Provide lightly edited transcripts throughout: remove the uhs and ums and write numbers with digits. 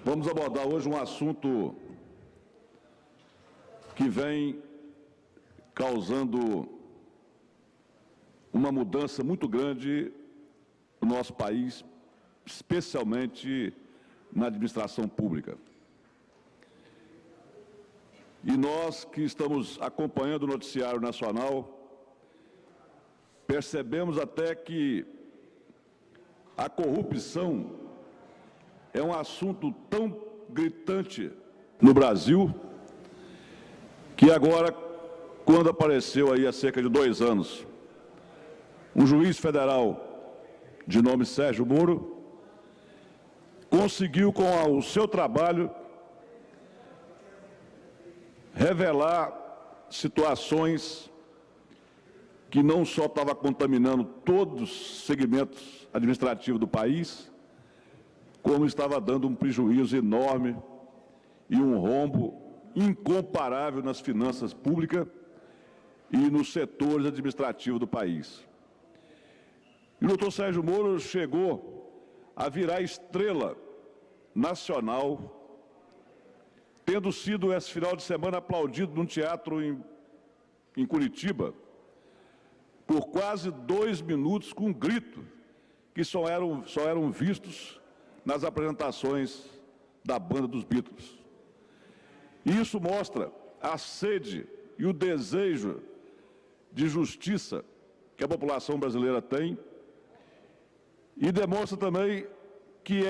Vamos abordar hoje um assunto que vem causando uma mudança muito grande no nosso país, especialmente na administração pública. E nós que estamos acompanhando o noticiário nacional, percebemos até que a corrupção é um assunto tão gritante no Brasil que agora, quando apareceu aí há cerca de 2 anos, um juiz federal de nome Sérgio Moro conseguiu, com o seu trabalho, revelar situações que não só estavam contaminando todos os segmentos administrativos do país, como estava dando um prejuízo enorme e um rombo incomparável nas finanças públicas e nos setores administrativos do país. E o doutor Sérgio Moro chegou a virar estrela nacional, tendo sido esse final de semana aplaudido num teatro em Curitiba, por quase 2 minutos, com um grito, que só eram vistos nas apresentações da banda dos Beatles. E isso mostra a sede e o desejo de justiça que a população brasileira tem e demonstra também que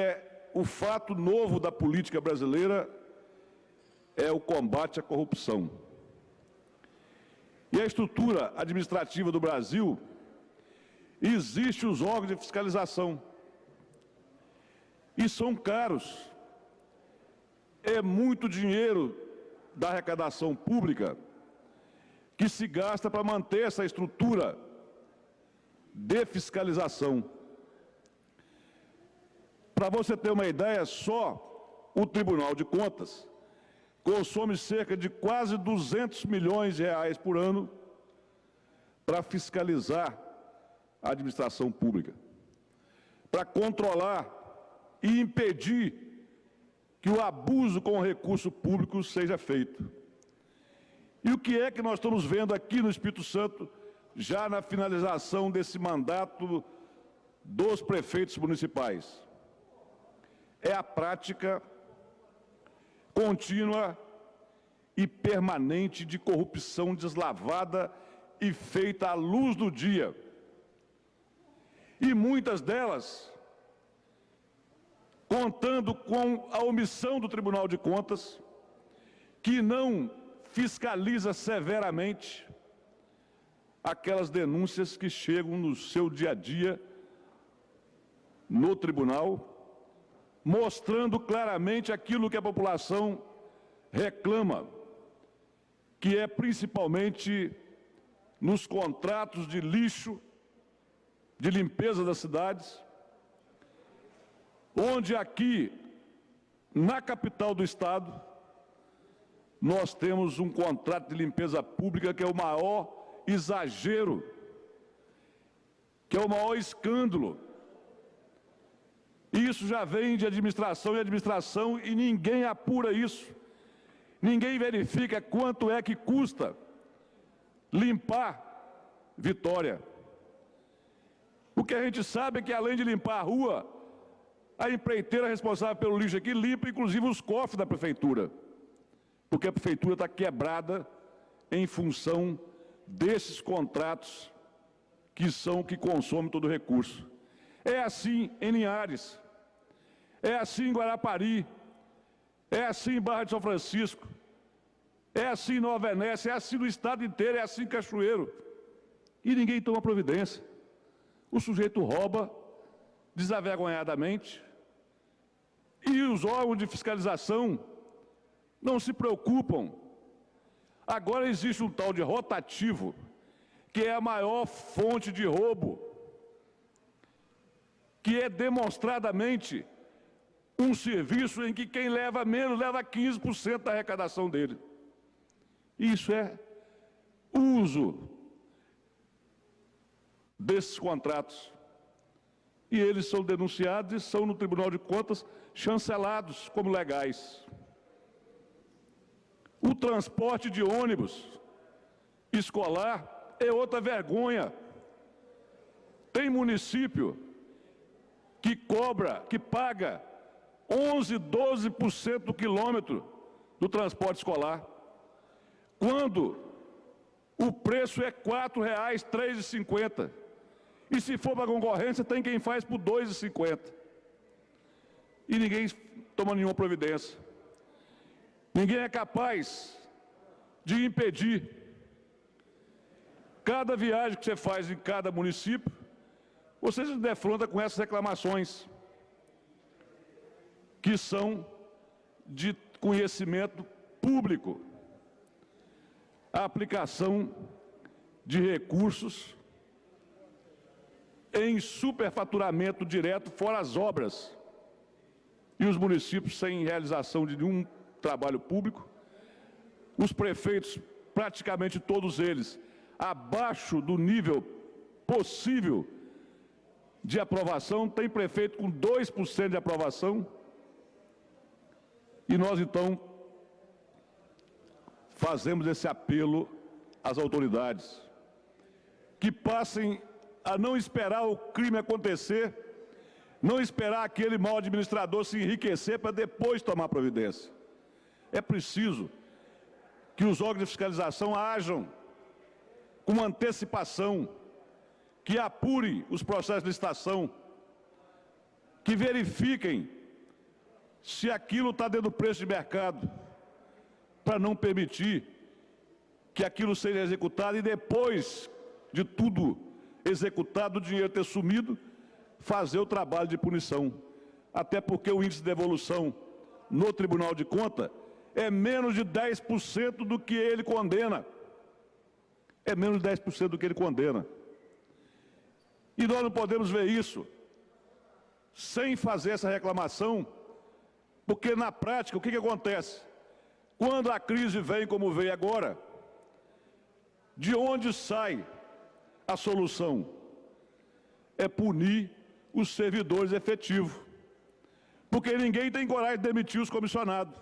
o fato novo da política brasileira é o combate à corrupção. E a estrutura administrativa do Brasil, existe os órgãos de fiscalização. E são caros. É muito dinheiro da arrecadação pública que se gasta para manter essa estrutura de fiscalização. Para você ter uma ideia, só o Tribunal de Contas consome cerca de quase 200 milhões de reais por ano para fiscalizar a administração pública, para controlar e impedir que o abuso com o recurso público seja feito. E o que é que nós estamos vendo aqui no Espírito Santo, já na finalização desse mandato dos prefeitos municipais? É a prática contínua e permanente de corrupção deslavada e feita à luz do dia. E muitas delas contando com a omissão do Tribunal de Contas, que não fiscaliza severamente aquelas denúncias que chegam no seu dia a dia no tribunal, mostrando claramente aquilo que a população reclama, que é principalmente nos contratos de lixo, de limpeza das cidades, onde aqui, na capital do estado, nós temos um contrato de limpeza pública que é o maior exagero, que é o maior escândalo. Isso já vem de administração em administração e ninguém apura isso. Ninguém verifica quanto é que custa limpar Vitória. O que a gente sabe é que, além de limpar a rua, a empreiteira responsável pelo lixo aqui limpa, inclusive, os cofres da prefeitura, porque a prefeitura está quebrada em função desses contratos que são o que consomem todo o recurso. É assim em Linhares, é assim em Guarapari, é assim em Barra de São Francisco, é assim em Nova Venécia, é assim no estado inteiro, é assim em Cachoeiro. E ninguém toma providência. O sujeito rouba desavergonhadamente e os órgãos de fiscalização não se preocupam. Agora existe um tal de rotativo, que é a maior fonte de roubo, que é demonstradamente um serviço em que quem leva menos leva 15% da arrecadação dele. Isso é uso desses contratos. e eles são denunciados e são, no Tribunal de Contas, chancelados como legais. O transporte de ônibus escolar é outra vergonha. Tem município que cobra, que paga 11, 12% do quilômetro do transporte escolar, quando o preço é R$ 4,00, R$ 3,50. E se for para concorrência, tem quem faz por R$ 2,50. E ninguém toma nenhuma providência. Ninguém é capaz de impedir. Cada viagem que você faz em cada município, você se defronta com essas reclamações, que são de conhecimento público. A aplicação de recursos em superfaturamento direto, fora as obras, e os municípios sem realização de nenhum trabalho público, os prefeitos, praticamente todos eles, abaixo do nível possível de aprovação, tem prefeito com 2% de aprovação, e nós então fazemos esse apelo às autoridades, que passem a não esperar o crime acontecer, não esperar aquele mau administrador se enriquecer para depois tomar providência. É preciso que os órgãos de fiscalização ajam com antecipação, que apurem os processos de licitação, que verifiquem se aquilo está dentro do preço de mercado, para não permitir que aquilo seja executado e depois de tudo executado, o dinheiro ter sumido, fazer o trabalho de punição. Até porque o índice de devolução no Tribunal de Contas é menos de 10% do que ele condena. É menos de 10% do que ele condena. E nós não podemos ver isso sem fazer essa reclamação, porque na prática o que acontece? Quando a crise vem como veio agora, de onde sai a solução? É punir os servidores efetivos. Porque ninguém tem coragem de demitir os comissionados.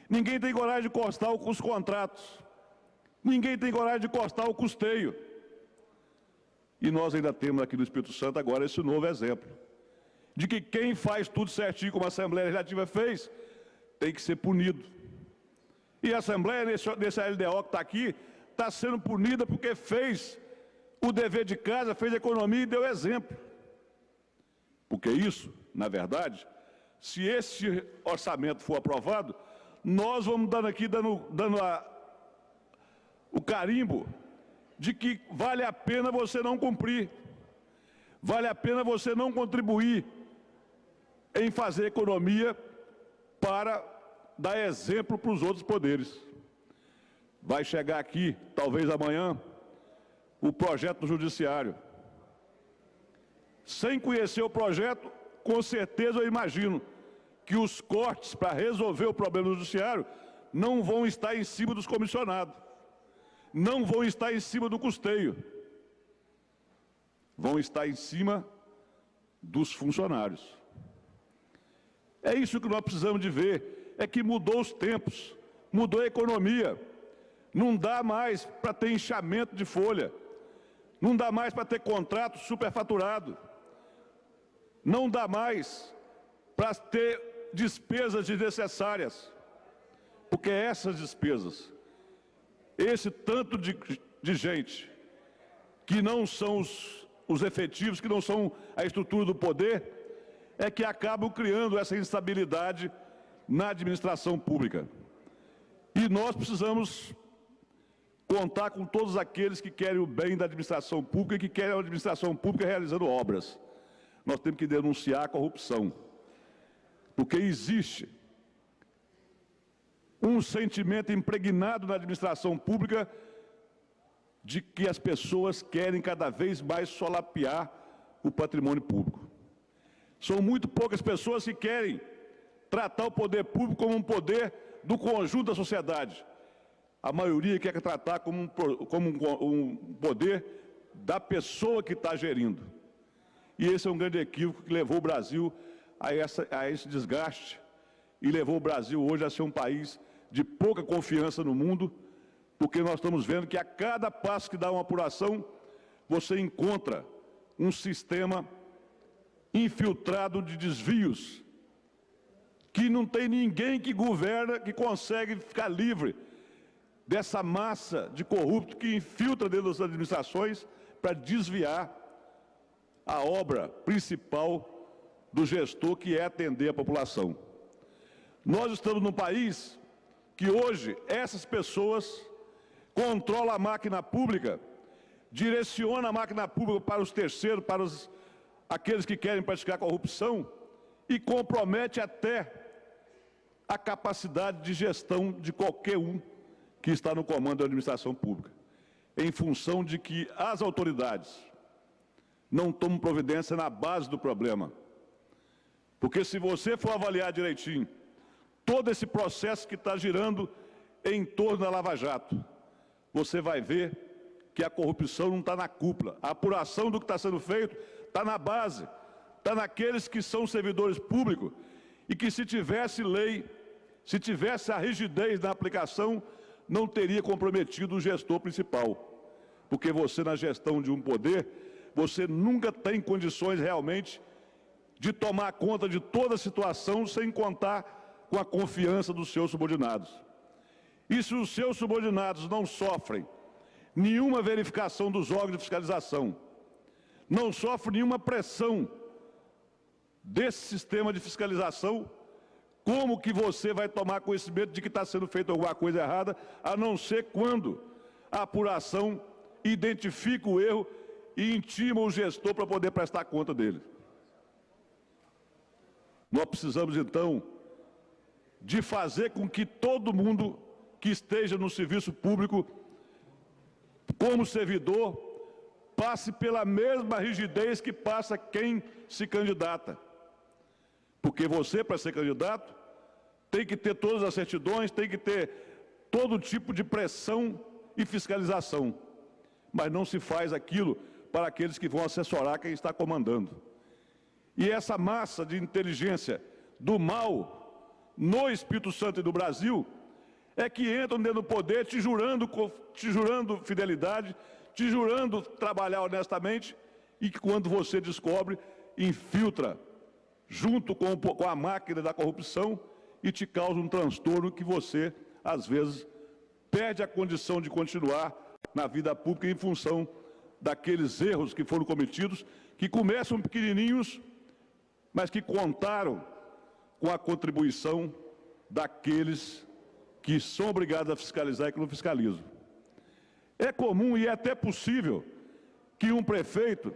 Ninguém tem coragem de cortar os contratos. Ninguém tem coragem de cortar o custeio. E nós ainda temos aqui no Espírito Santo agora esse novo exemplo, de que quem faz tudo certinho como a Assembleia Legislativa fez, tem que ser punido. E a Assembleia, nesse LDO que está aqui, está sendo punida porque fez o dever de casa, fez economia e deu exemplo. Porque isso, na verdade, se esse orçamento for aprovado, nós vamos dando aqui, o carimbo de que vale a pena você não cumprir, vale a pena você não contribuir em fazer economia para dar exemplo para os outros poderes. Vai chegar aqui, talvez amanhã, o projeto do Judiciário. Sem conhecer o projeto, com certeza eu imagino que os cortes para resolver o problema do Judiciário não vão estar em cima dos comissionados, não vão estar em cima do custeio, vão estar em cima dos funcionários. É isso que nós precisamos de ver, é que mudou os tempos, mudou a economia, não dá mais para ter inchamento de folha, não dá mais para ter contrato superfaturado, não dá mais para ter despesas desnecessárias, porque essas despesas, esse tanto de gente que não são os efetivos, que não são a estrutura do poder, é que acabam criando essa instabilidade na administração pública. E nós precisamos contar com todos aqueles que querem o bem da administração pública e que querem a administração pública realizando obras. Nós temos que denunciar a corrupção, porque existe um sentimento impregnado na administração pública de que as pessoas querem cada vez mais solapear o patrimônio público. São muito poucas pessoas que querem tratar o poder público como um poder do conjunto da sociedade. A maioria quer tratar como um poder da pessoa que está gerindo. E esse é um grande equívoco que levou o Brasil a esse desgaste e levou o Brasil hoje a ser um país de pouca confiança no mundo, porque nós estamos vendo que a cada passo que dá uma apuração, você encontra um sistema infiltrado de desvios, que não tem ninguém que governa, que consegue ficar livre dessa massa de corruptos que infiltra dentro das administrações para desviar a obra principal do gestor, que é atender a população. Nós estamos num país que hoje essas pessoas controlam a máquina pública, direcionam a máquina pública para os terceiros, para aqueles que querem praticar corrupção, e compromete até a capacidade de gestão de qualquer um que está no comando da administração pública, em função de que as autoridades não tomam providência na base do problema. Porque se você for avaliar direitinho todo esse processo que está girando em torno da Lava Jato, você vai ver que a corrupção não está na cúpula. A apuração do que está sendo feito está na base, está naqueles que são servidores públicos e que, se tivesse lei, se tivesse a rigidez na aplicação, não teria comprometido o gestor principal. Porque você, na gestão de um poder, você nunca tem condições realmente de tomar conta de toda a situação sem contar com a confiança dos seus subordinados. E se os seus subordinados não sofrem nenhuma verificação dos órgãos de fiscalização, não sofrem nenhuma pressão desse sistema de fiscalização, como que você vai tomar conhecimento de que está sendo feita alguma coisa errada, a não ser quando a apuração identifica o erro e intima o gestor para poder prestar conta dele? Nós precisamos, então, de fazer com que todo mundo que esteja no serviço público, como servidor, passe pela mesma rigidez que passa quem se candidata. Porque você, para ser candidato, tem que ter todas as certidões, tem que ter todo tipo de pressão e fiscalização. Mas não se faz aquilo para aqueles que vão assessorar quem está comandando. E essa massa de inteligência do mal no Espírito Santo e do Brasil é que entram dentro do poder te jurando fidelidade, te jurando trabalhar honestamente, e que, quando você descobre, infiltra junto com a máquina da corrupção e te causa um transtorno que você, às vezes, perde a condição de continuar na vida pública em função daqueles erros que foram cometidos, que começam pequenininhos, mas que contaram com a contribuição daqueles que são obrigados a fiscalizar e que não fiscalizam. É comum e é até possível que um prefeito,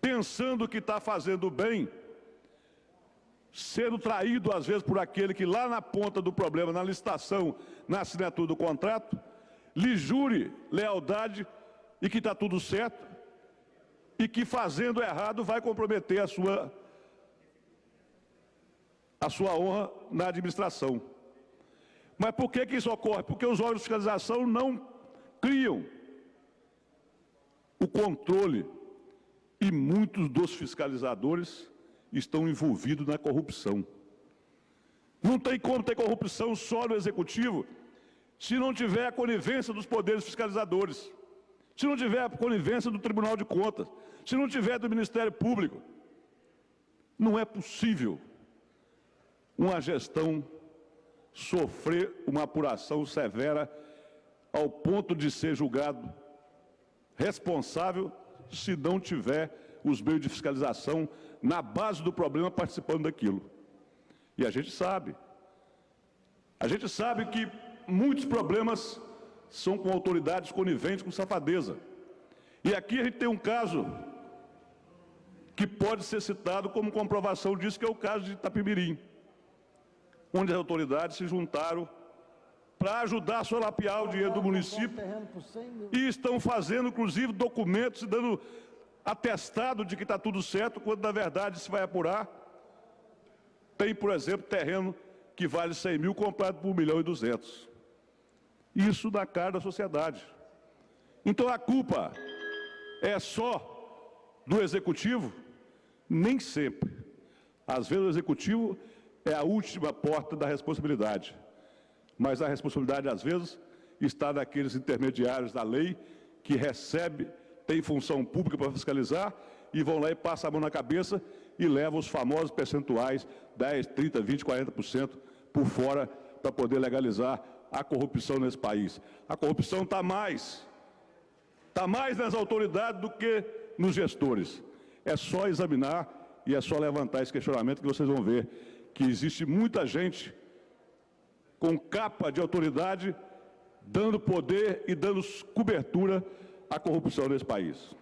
pensando que está fazendo bem, sendo traído às vezes por aquele que lá na ponta do problema, na licitação, na assinatura do contrato, lhe jure lealdade e que está tudo certo, e que, fazendo errado, vai comprometer a sua honra na administração. Mas por que isso ocorre? Porque os órgãos de fiscalização não criam o controle, e muitos dos fiscalizadores estão envolvidos na corrupção. Não tem como ter corrupção só no Executivo se não tiver a conivência dos poderes fiscalizadores, se não tiver a conivência do Tribunal de Contas, se não tiver do Ministério Público. Não é possível uma gestão sofrer uma apuração severa ao ponto de ser julgado responsável se não tiver os meios de fiscalização na base do problema participando daquilo. E a gente sabe que muitos problemas são com autoridades coniventes com safadeza. E aqui a gente tem um caso que pode ser citado como comprovação disso, que é o caso de Itapemirim, onde as autoridades se juntaram para ajudar a solapiar o dinheiro do município e estão fazendo, inclusive, documentos e dando atestado de que está tudo certo, quando, na verdade, se vai apurar. Tem, por exemplo, terreno que vale 100 mil comprado por 1.200.000. Isso na cara da sociedade. Então a culpa é só do Executivo, nem sempre. Às vezes o Executivo é a última porta da responsabilidade, mas a responsabilidade, às vezes, está naqueles intermediários da lei que recebe, tem função pública para fiscalizar e vão lá e passam a mão na cabeça e levam os famosos percentuais, 10, 30, 20, 40% por fora para poder legalizar a corrupção nesse país. A corrupção está mais nas autoridades do que nos gestores. É só examinar e é só levantar esse questionamento que vocês vão ver que existe muita gente com capa de autoridade dando poder e dando cobertura à corrupção nesse país.